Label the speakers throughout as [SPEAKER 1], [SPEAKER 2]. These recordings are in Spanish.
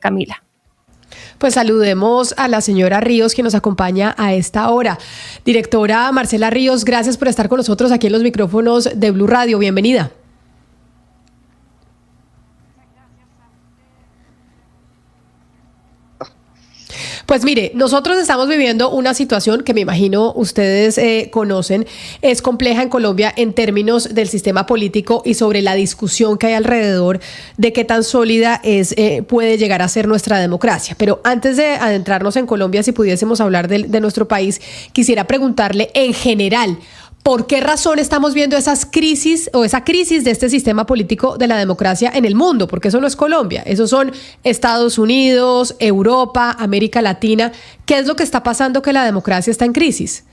[SPEAKER 1] Camila.
[SPEAKER 2] Pues saludemos a la señora Ríos, que nos acompaña a esta hora. Directora Marcela Ríos, gracias por estar con nosotros aquí en los micrófonos de Blue Radio. Bienvenida. Pues mire, nosotros estamos viviendo una situación que me imagino ustedes conocen, es compleja en Colombia en términos del sistema político y sobre la discusión que hay alrededor de qué tan sólida puede llegar a ser nuestra democracia. Pero antes de adentrarnos en Colombia, si pudiésemos hablar de nuestro país, quisiera preguntarle en general, ¿por qué razón estamos viendo esas crisis o esa crisis de este sistema político de la democracia en el mundo? Porque eso no es Colombia, eso son Estados Unidos, Europa, América Latina. ¿Qué es lo que está pasando que la democracia está en crisis?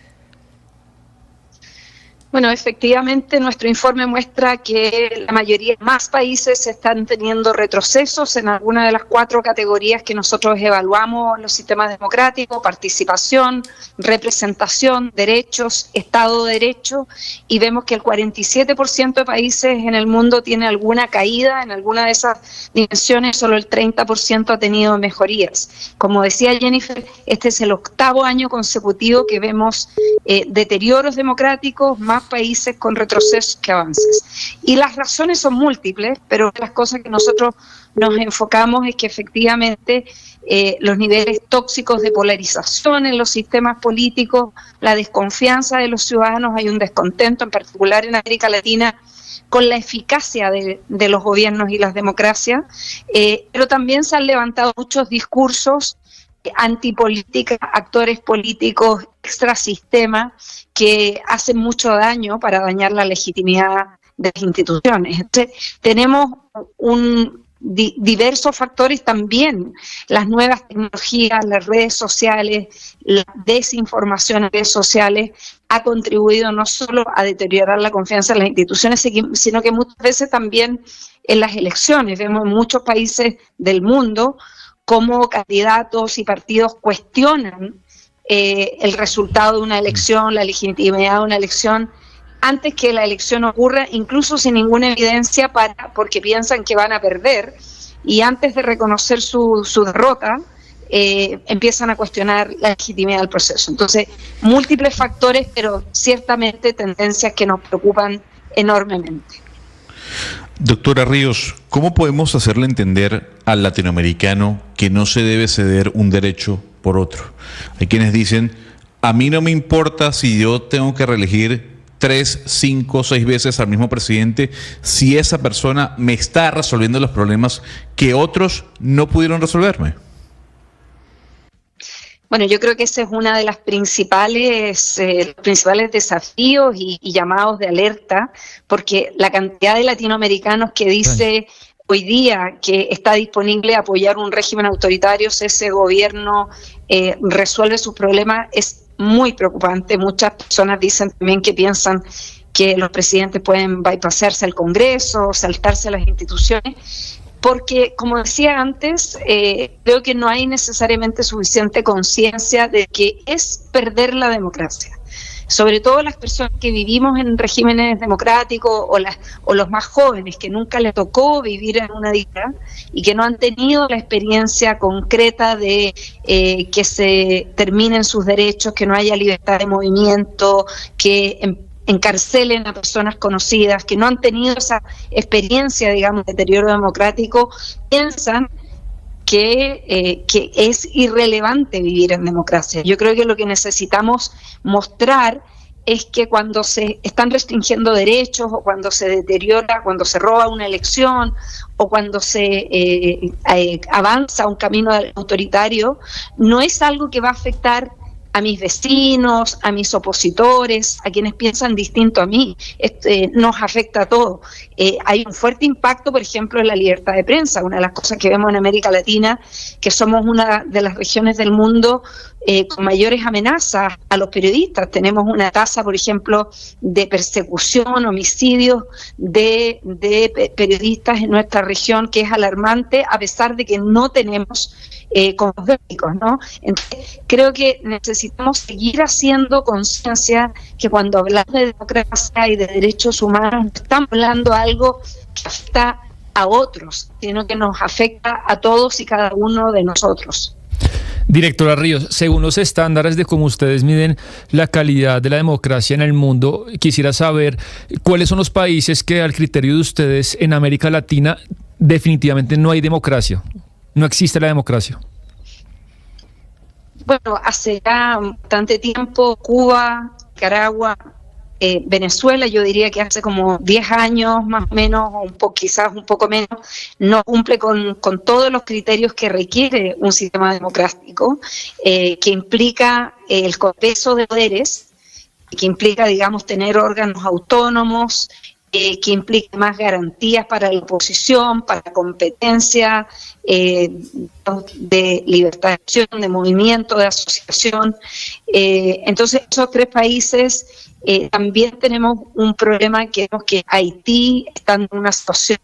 [SPEAKER 3] Bueno, efectivamente nuestro informe muestra que la mayoría, más países están teniendo retrocesos en alguna de las 4 categorías que nosotros evaluamos en los sistemas democráticos: participación, representación, derechos, Estado de Derecho, y vemos que el 47% de países en el mundo tiene alguna caída en alguna de esas dimensiones, solo el 30% ha tenido mejorías. Como decía Jennifer, este es el 8º año consecutivo que vemos deterioros democráticos, más países con retrocesos que avances. Y las razones son múltiples, pero las cosas que nosotros nos enfocamos es que efectivamente los niveles tóxicos de polarización en los sistemas políticos, la desconfianza de los ciudadanos, hay un descontento, en particular en América Latina, con la eficacia de los gobiernos y las democracias, pero también se han levantado muchos discursos antipolítica, actores políticos extrasistema que hacen mucho daño para dañar la legitimidad de las instituciones. Entonces, tenemos diversos factores también, las nuevas tecnologías, las redes sociales, la desinformación en redes sociales ha contribuido no solo a deteriorar la confianza en las instituciones, sino que muchas veces también en las elecciones. Vemos en muchos países del mundo cómo candidatos y partidos cuestionan el resultado de una elección, la legitimidad de una elección, antes que la elección ocurra, incluso sin ninguna evidencia, porque piensan que van a perder, y antes de reconocer su derrota, empiezan a cuestionar la legitimidad del proceso. Entonces, múltiples factores, pero ciertamente tendencias que nos preocupan enormemente.
[SPEAKER 4] Doctora Ríos, ¿cómo podemos hacerle entender al latinoamericano que no se debe ceder un derecho por otro? Hay quienes dicen, a mí no me importa si yo tengo que reelegir 3, 5, 6 veces al mismo presidente si esa persona me está resolviendo los problemas que otros no pudieron resolverme.
[SPEAKER 3] Bueno, yo creo que ese es uno de los principales desafíos y llamados de alerta, porque la cantidad de latinoamericanos que dice hoy día que está disponible a apoyar un régimen autoritario si ese gobierno resuelve sus problemas es muy preocupante. Muchas personas dicen también que piensan que los presidentes pueden bypassarse al Congreso, saltarse a las instituciones, porque, como decía antes, creo que no hay necesariamente suficiente conciencia de que es perder la democracia. Sobre todo las personas que vivimos en regímenes democráticos o los más jóvenes que nunca les tocó vivir en una dictadura y que no han tenido la experiencia concreta de que se terminen sus derechos, que no haya libertad de movimiento, que encarcelen a personas conocidas, que no han tenido esa experiencia, digamos, de deterioro democrático, piensan que es irrelevante vivir en democracia. Yo creo que lo que necesitamos mostrar es que cuando se están restringiendo derechos o cuando se deteriora, cuando se roba una elección o cuando se avanza un camino autoritario, no es algo que va a afectar a mis vecinos, a mis opositores, a quienes piensan distinto a mí. Nos afecta a todos. Hay un fuerte impacto, por ejemplo, en la libertad de prensa, una de las cosas que vemos en América Latina, que somos una de las regiones del mundo con mayores amenazas a los periodistas. Tenemos una tasa, por ejemplo, de persecución, homicidios de periodistas en nuestra región que es alarmante, a pesar de que no tenemos como bélicos, ¿no? Entonces, creo que necesitamos seguir haciendo conciencia que cuando hablamos de democracia y de derechos humanos no estamos hablando de algo que afecta a otros, sino que nos afecta a todos y cada uno de nosotros.
[SPEAKER 1] Directora Ríos, según los estándares de cómo ustedes miden la calidad de la democracia en el mundo, quisiera saber cuáles son los países que al criterio de ustedes en América Latina definitivamente no hay democracia, no existe la democracia.
[SPEAKER 3] Bueno, hace ya bastante tiempo Cuba, Nicaragua, Venezuela, yo diría que hace como 10 años más o menos, o quizás un poco menos, no cumple con todos los criterios que requiere un sistema democrático, que implica el copeso de poderes, que implica, digamos, tener órganos autónomos, que implica más garantías para la oposición, para la competencia, de libertad de acción, de movimiento, de asociación. Entonces, esos 3 países, también tenemos un problema que es que Haití está en una situación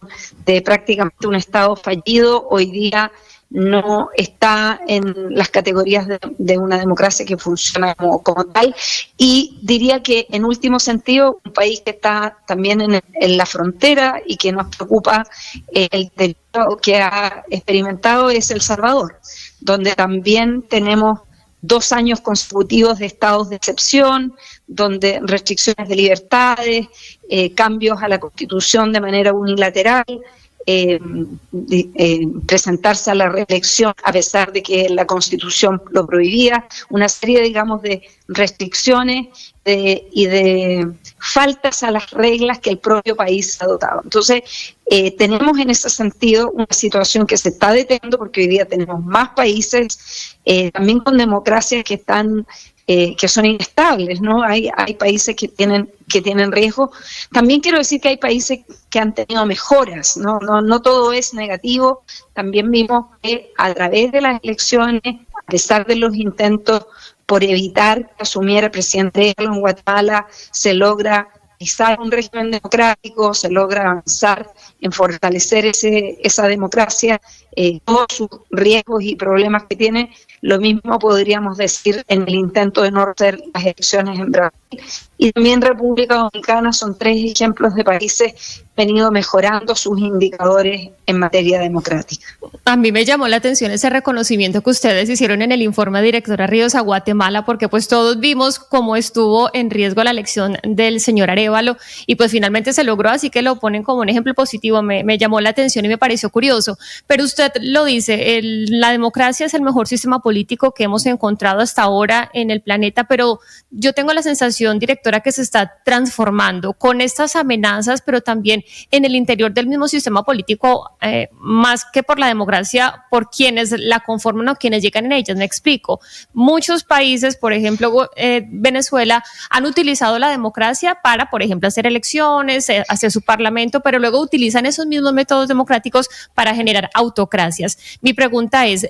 [SPEAKER 3] de prácticamente un estado fallido. Hoy día no está en las categorías de una democracia que funciona como tal, y diría que en último sentido un país que está también en la frontera y que nos preocupa el deterioro que ha experimentado es El Salvador, donde también tenemos 2 años consecutivos de estados de excepción, donde restricciones de libertades, cambios a la Constitución de manera unilateral, presentarse a la reelección a pesar de que la Constitución lo prohibía, una serie, digamos, de restricciones y de faltas a las reglas que el propio país ha adoptado. Entonces, tenemos en ese sentido una situación que se está deteniendo porque hoy día tenemos más países, también con democracias que están que son inestables, ¿no? Hay países que tienen riesgo. También quiero decir que hay países que han tenido mejoras, no todo es negativo. También vimos que a través de las elecciones, a pesar de los intentos por evitar que asumiera el presidente en Guatemala, se logra realizar un régimen democrático, se logra avanzar en fortalecer esa democracia, todos sus riesgos y problemas que tiene. Lo mismo podríamos decir en el intento de no hacer las elecciones en Brasil. Y también República Dominicana son 3 ejemplos de países que han venido mejorando sus indicadores en materia democrática.
[SPEAKER 5] A mí me llamó la atención ese reconocimiento que ustedes hicieron en el informe, directora Ríos, a Guatemala, porque pues todos vimos cómo estuvo en riesgo la elección del señor Arévalo y pues finalmente se logró, así que lo ponen como un ejemplo positivo. Me llamó la atención y me pareció curioso. Pero usted lo dice, la democracia es el mejor sistema político que hemos encontrado hasta ahora en el planeta, pero yo tengo la sensación, directora, que se está transformando con estas amenazas, pero también en el interior del mismo sistema político, más que por la democracia, por quienes la conforman o quienes llegan en ellas. Me explico. Muchos países, por ejemplo, Venezuela, han utilizado la democracia para, por ejemplo, hacer elecciones, hacer su parlamento, pero luego utilizan esos mismos métodos democráticos para generar autocracias. Mi pregunta es,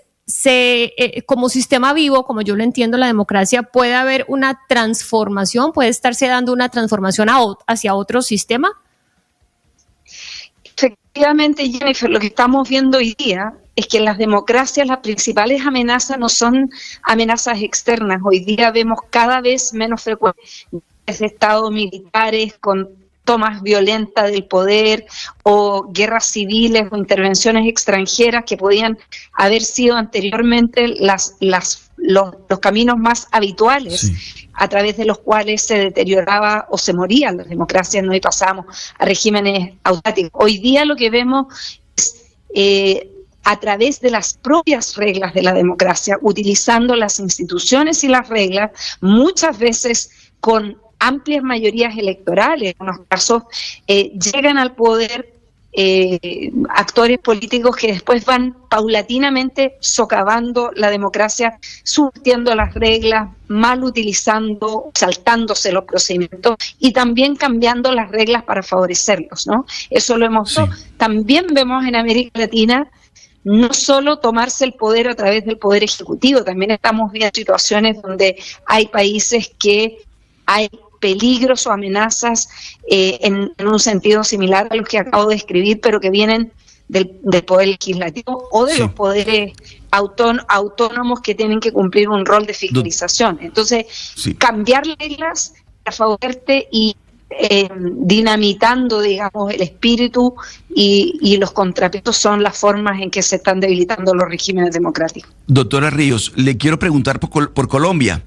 [SPEAKER 5] como sistema vivo, como yo lo entiendo, la democracia, ¿puede haber una transformación? ¿Puede estarse dando una transformación hacia otro sistema?
[SPEAKER 3] Efectivamente, Jennifer, lo que estamos viendo hoy día es que en las democracias las principales amenazas no son amenazas externas. Hoy día vemos cada vez menos frecuentes estados militares con tomas violentas del poder o guerras civiles o intervenciones extranjeras que podían haber sido anteriormente los caminos más habituales, sí, a través de los cuales se deterioraba o se morían las democracias, ¿no? Y pasábamos a regímenes autocráticos. Hoy día lo que vemos es a través de las propias reglas de la democracia, utilizando las instituciones y las reglas, muchas veces con amplias mayorías electorales, en unos casos llegan al poder actores políticos que después van paulatinamente socavando la democracia, subvirtiendo las reglas, mal utilizando, saltándose los procedimientos y también cambiando las reglas para favorecerlos, ¿no? Eso lo hemos visto. Sí. También vemos en América Latina no solo tomarse el poder a través del poder ejecutivo, también estamos viendo situaciones donde hay países que hay peligros o amenazas en un sentido similar a los que acabo de describir, pero que vienen del poder legislativo o de, sí, los poderes autónomos que tienen que cumplir un rol de fiscalización. Entonces, sí, cambiar reglas para favorecerte y dinamitando, digamos, el espíritu, y los contrapesos son las formas en que se están debilitando los regímenes democráticos.
[SPEAKER 6] Doctora Ríos, le quiero preguntar por Colombia.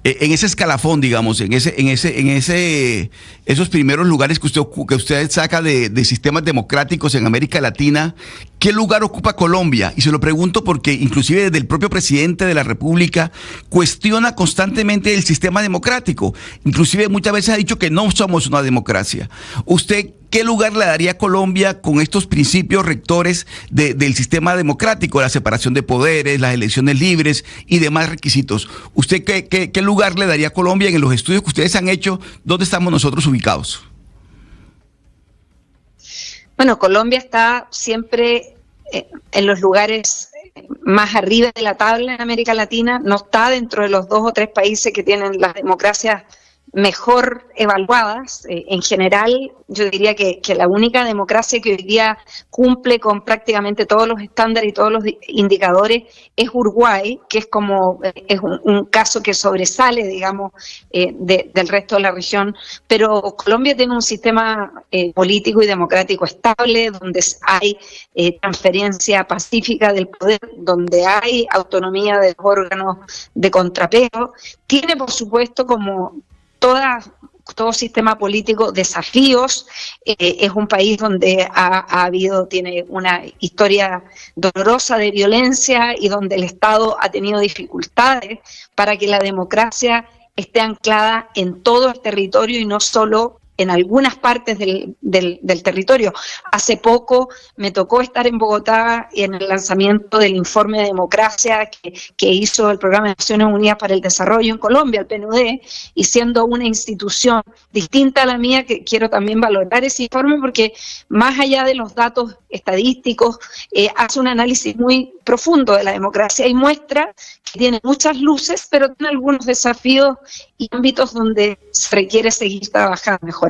[SPEAKER 6] En ese escalafón, digamos, en esos primeros lugares que usted saca de sistemas democráticos en América Latina, ¿qué lugar ocupa Colombia? Y se lo pregunto porque inclusive desde el propio presidente de la República cuestiona constantemente el sistema democrático. Inclusive muchas veces ha dicho que no somos una democracia. ¿Usted qué lugar le daría a Colombia con estos principios rectores del sistema democrático, la separación de poderes, las elecciones libres y demás requisitos? ¿Usted qué lugar le daría a Colombia en los estudios que ustedes han hecho? ¿Dónde estamos nosotros ubicados?
[SPEAKER 3] Bueno, Colombia está siempre en los lugares más arriba de la tabla en América Latina, no está dentro de los 2 o 3 países que tienen las democracias mejor evaluadas. En general, yo diría que la única democracia que hoy día cumple con prácticamente todos los estándares y todos los indicadores es Uruguay, que es un caso que sobresale, digamos, del resto de la región. Pero Colombia tiene un sistema político y democrático estable, donde hay transferencia pacífica del poder, donde hay autonomía de los órganos de contrapeo. Tiene, por supuesto, como todo sistema político, desafíos. Es un país donde tiene una historia dolorosa de violencia y donde el Estado ha tenido dificultades para que la democracia esté anclada en todo el territorio y no solo en algunas partes del territorio. Hace poco me tocó estar en Bogotá en el lanzamiento del informe de democracia que hizo el Programa de Naciones Unidas para el Desarrollo en Colombia, el PNUD, y siendo una institución distinta a la mía, que quiero también valorar ese informe porque más allá de los datos estadísticos, hace un análisis muy profundo de la democracia y muestra que tiene muchas luces, pero tiene algunos desafíos y ámbitos donde se requiere seguir trabajando, mejorar.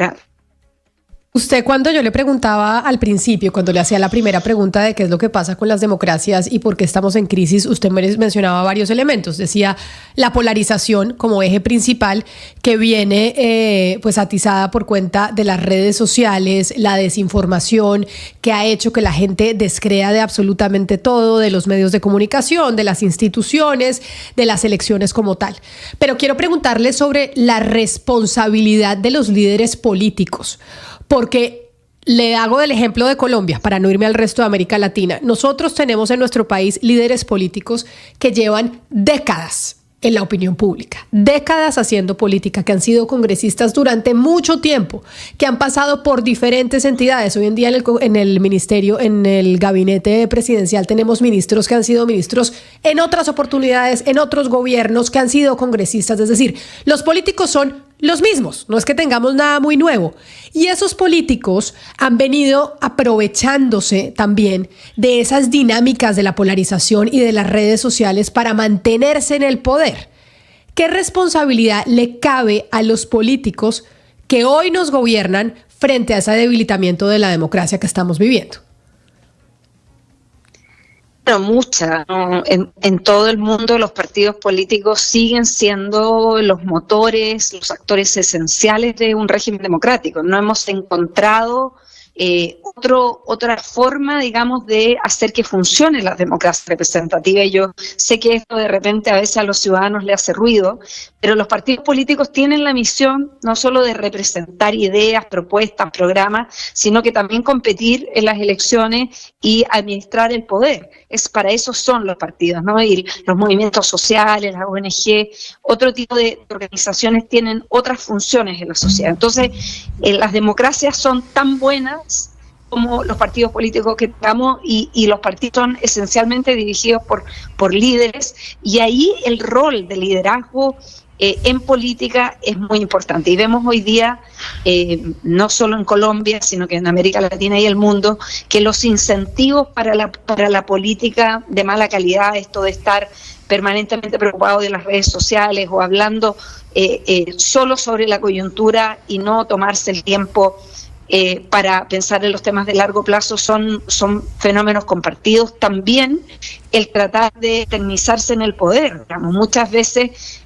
[SPEAKER 2] Usted, cuando yo le preguntaba al principio, cuando le hacía la primera pregunta de qué es lo que pasa con las democracias y por qué estamos en crisis, usted mencionaba varios elementos. Decía la polarización como eje principal, que viene pues atizada por cuenta de las redes sociales, la desinformación que ha hecho que la gente descrea de absolutamente todo, de los medios de comunicación, de las instituciones, de las elecciones como tal. Pero quiero preguntarle sobre la responsabilidad de los líderes políticos, porque le hago del ejemplo de Colombia para no irme al resto de América Latina. Nosotros tenemos en nuestro país líderes políticos que llevan décadas en la opinión pública, décadas haciendo política, que han sido congresistas durante mucho tiempo, que han pasado por diferentes entidades. Hoy en día en el ministerio, en el gabinete presidencial, tenemos ministros que han sido ministros en otras oportunidades, en otros gobiernos, que han sido congresistas. Es decir, los políticos son los mismos, no es que tengamos nada muy nuevo. Y esos políticos han venido aprovechándose también de esas dinámicas de la polarización y de las redes sociales para mantenerse en el poder. ¿Qué responsabilidad le cabe a los políticos que hoy nos gobiernan frente a ese debilitamiento de la democracia que estamos viviendo?
[SPEAKER 3] Mucha, ¿no? En todo el mundo los partidos políticos siguen siendo los motores, los actores esenciales de un régimen democrático. No hemos encontrado otra forma, digamos, de hacer que funcione la democracia representativa. Y yo sé que esto de repente a veces a los ciudadanos le hace ruido, pero los partidos políticos tienen la misión no solo de representar ideas, propuestas, programas, sino que también competir en las elecciones y administrar el poder. Para eso son los partidos, ¿no? Y los movimientos sociales, las ONG, otro tipo de organizaciones tienen otras funciones en la sociedad. Entonces, las democracias son tan buenas como los partidos políticos que tengamos, y los partidos son esencialmente dirigidos por líderes, y ahí el rol de liderazgo en política es muy importante. Y vemos hoy día, no solo en Colombia, sino que en América Latina y el mundo, que los incentivos para la política de mala calidad, esto de estar permanentemente preocupado de las redes sociales o hablando solo sobre la coyuntura y no tomarse el tiempo para pensar en los temas de largo plazo, son fenómenos compartidos. También el tratar de eternizarse en el poder, digamos, muchas veces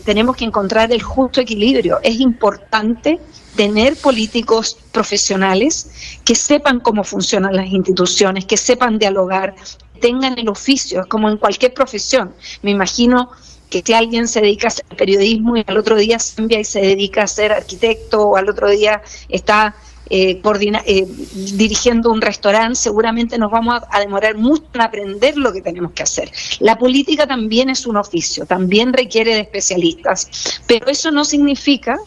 [SPEAKER 3] tenemos que encontrar el justo equilibrio. Es importante tener políticos profesionales que sepan cómo funcionan las instituciones, que sepan dialogar, que tengan el oficio, es como en cualquier profesión. Me imagino que si alguien se dedica a hacer periodismo y al otro día cambia y se dedica a ser arquitecto, o al otro día está dirigiendo un restaurante, seguramente nos vamos a demorar mucho en aprender lo que tenemos que hacer. La política también es un oficio, también requiere de especialistas, pero eso no significa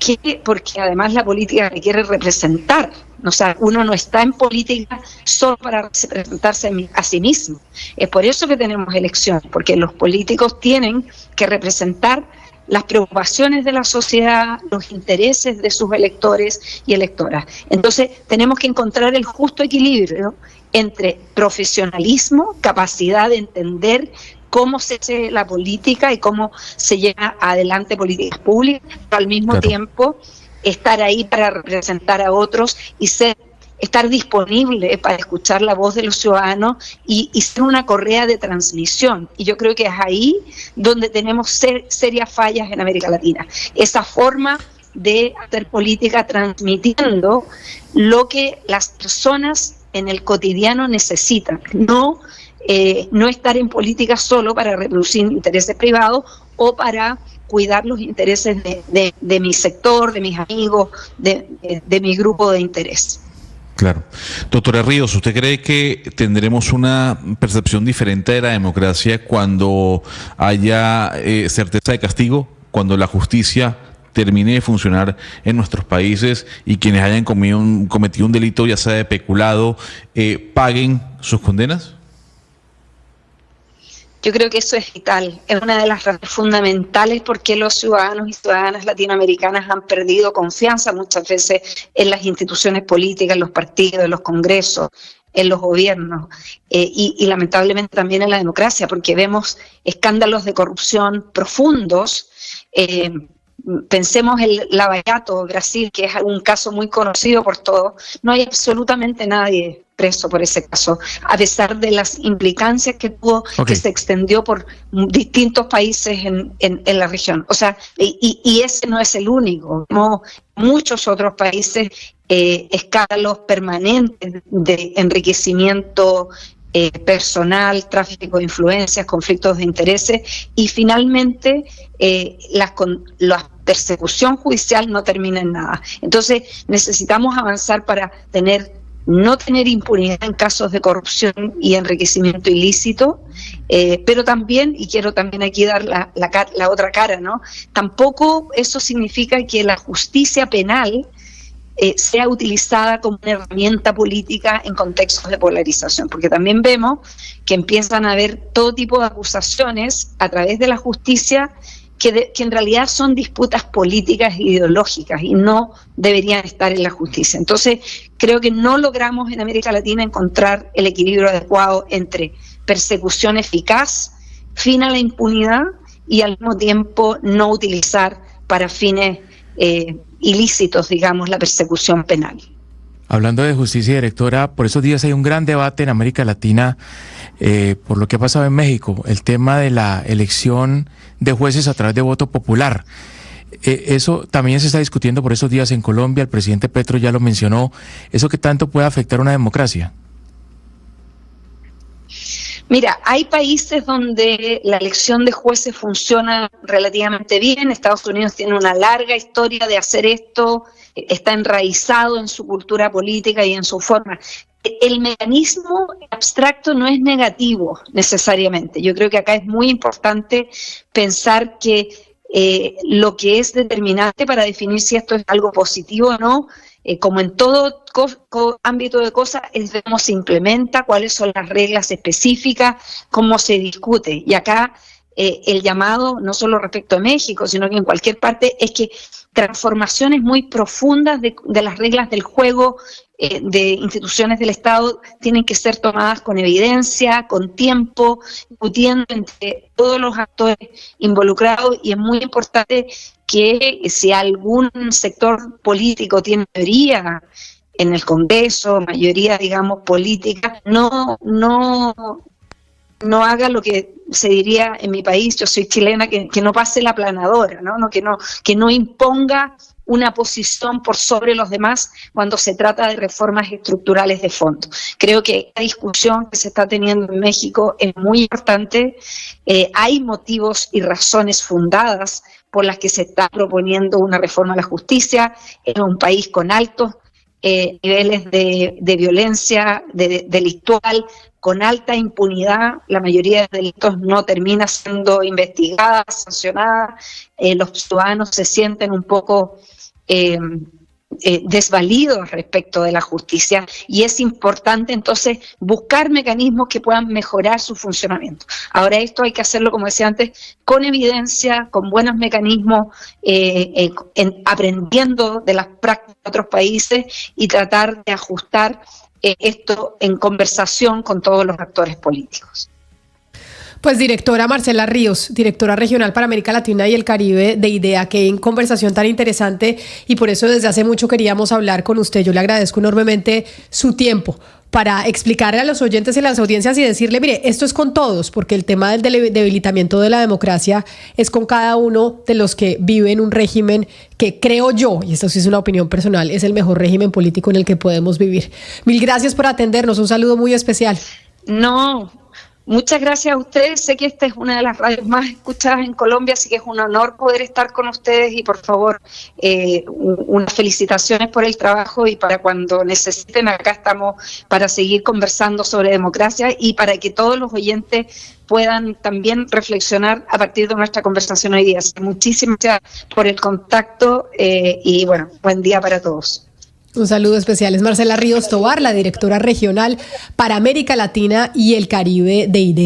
[SPEAKER 3] que, porque además la política requiere representar, o sea, uno no está en política solo para representarse a sí mismo. Es por eso que tenemos elecciones, porque los políticos tienen que representar las preocupaciones de la sociedad, los intereses de sus electores y electoras. Entonces, tenemos que encontrar el justo equilibrio entre profesionalismo, capacidad de entender cómo se hace la política y cómo se lleva adelante políticas públicas, pero al mismo tiempo estar ahí para representar a otros y estar disponible para escuchar la voz de los ciudadanos y ser una correa de transmisión. Y yo creo que es ahí donde tenemos serias fallas en América Latina. Esa forma de hacer política transmitiendo lo que las personas en el cotidiano necesitan, no estar en política solo para reproducir intereses privados o para cuidar los intereses de mi sector, de mis amigos, de mi grupo de interés.
[SPEAKER 4] Claro. Doctora Ríos, ¿usted cree que tendremos una percepción diferente de la democracia cuando haya certeza de castigo, cuando la justicia termine de funcionar en nuestros países y quienes hayan cometido un delito, ya sea de peculado, paguen sus condenas?
[SPEAKER 3] Yo creo que eso es vital, es una de las razones fundamentales por qué los ciudadanos y ciudadanas latinoamericanas han perdido confianza muchas veces en las instituciones políticas, en los partidos, en los congresos, en los gobiernos y lamentablemente también en la democracia, porque vemos escándalos de corrupción profundos. Pensemos en Lava Jato, Brasil, que es un caso muy conocido por todos. No hay absolutamente nadie preso por ese caso, a pesar de las implicancias que tuvo, que se extendió por distintos países en la región. O sea, y ese no es el único. Como muchos otros países, escándalos permanentes de enriquecimiento personal, tráfico de influencias, conflictos de intereses, y finalmente la persecución judicial no termina en nada. Entonces necesitamos avanzar para no tener impunidad en casos de corrupción y enriquecimiento ilícito, pero también, y quiero también aquí dar la otra cara, ¿no? Tampoco eso significa que la justicia penal sea utilizada como una herramienta política en contextos de polarización, porque también vemos que empiezan a haber todo tipo de acusaciones a través de la justicia que en realidad son disputas políticas e ideológicas y no deberían estar en la justicia. Entonces, creo que no logramos en América Latina encontrar el equilibrio adecuado entre persecución eficaz, fin a la impunidad y al mismo tiempo no utilizar para fines ilícitos, digamos, la persecución penal.
[SPEAKER 7] Hablando de justicia, directora, por esos días hay un gran debate en América Latina por lo que ha pasado en México, el tema de la elección de jueces a través de voto popular. Eso también se está discutiendo por esos días en Colombia, el presidente Petro ya lo mencionó. ¿Eso qué tanto puede afectar una democracia?
[SPEAKER 3] Mira, hay países donde la elección de jueces funciona relativamente bien. Estados Unidos tiene una larga historia de hacer esto, está enraizado en su cultura política y en su forma. El mecanismo abstracto no es negativo necesariamente. Yo creo que acá es muy importante pensar que lo que es determinante para definir si esto es algo positivo o no, como en todo ámbito de cosas, es cómo se implementa, cuáles son las reglas específicas, cómo se discute. Y acá el llamado, no solo respecto a México, sino que en cualquier parte, es que transformaciones muy profundas de las reglas del juego de instituciones del Estado tienen que ser tomadas con evidencia, con tiempo, discutiendo entre todos los actores involucrados, y es muy importante que si algún sector político tiene mayoría en el Congreso, mayoría, digamos, política, no haga lo que se diría en mi país, yo soy chilena, que no pase la aplanadora, ¿no? Que no imponga una posición por sobre los demás cuando se trata de reformas estructurales de fondo. Creo que la discusión que se está teniendo en México es muy importante. Hay motivos y razones fundadas por las que se está proponiendo una reforma a la justicia en un país con altos niveles de violencia delictual, con alta impunidad. La mayoría de delitos no termina siendo investigada, sancionada. Los ciudadanos se sienten un poco desvalidos respecto de la justicia, y es importante entonces buscar mecanismos que puedan mejorar su funcionamiento. Ahora, esto hay que hacerlo, como decía antes, con evidencia, con buenos mecanismos, aprendiendo de las prácticas de otros países y tratar de ajustar esto en conversación con todos los actores políticos.
[SPEAKER 2] Pues directora Marcela Ríos, directora regional para América Latina y el Caribe de IDEA, qué conversación tan interesante, y por eso desde hace mucho queríamos hablar con usted. Yo le agradezco enormemente su tiempo para explicarle a los oyentes y a las audiencias y decirle, mire, esto es con todos, porque el tema del debilitamiento de la democracia es con cada uno de los que viven un régimen que, creo yo, y esto sí es una opinión personal, es el mejor régimen político en el que podemos vivir. Mil gracias por atendernos, un saludo muy especial.
[SPEAKER 3] No, muchas gracias a ustedes. Sé que esta es una de las radios más escuchadas en Colombia, así que es un honor poder estar con ustedes, y por favor, unas felicitaciones por el trabajo, y para cuando necesiten, acá estamos para seguir conversando sobre democracia y para que todos los oyentes puedan también reflexionar a partir de nuestra conversación hoy día. Muchísimas gracias por el contacto y bueno, buen día para todos.
[SPEAKER 2] Un saludo especial. Es Marcela Ríos Tovar, la directora regional para América Latina y el Caribe de IDEA.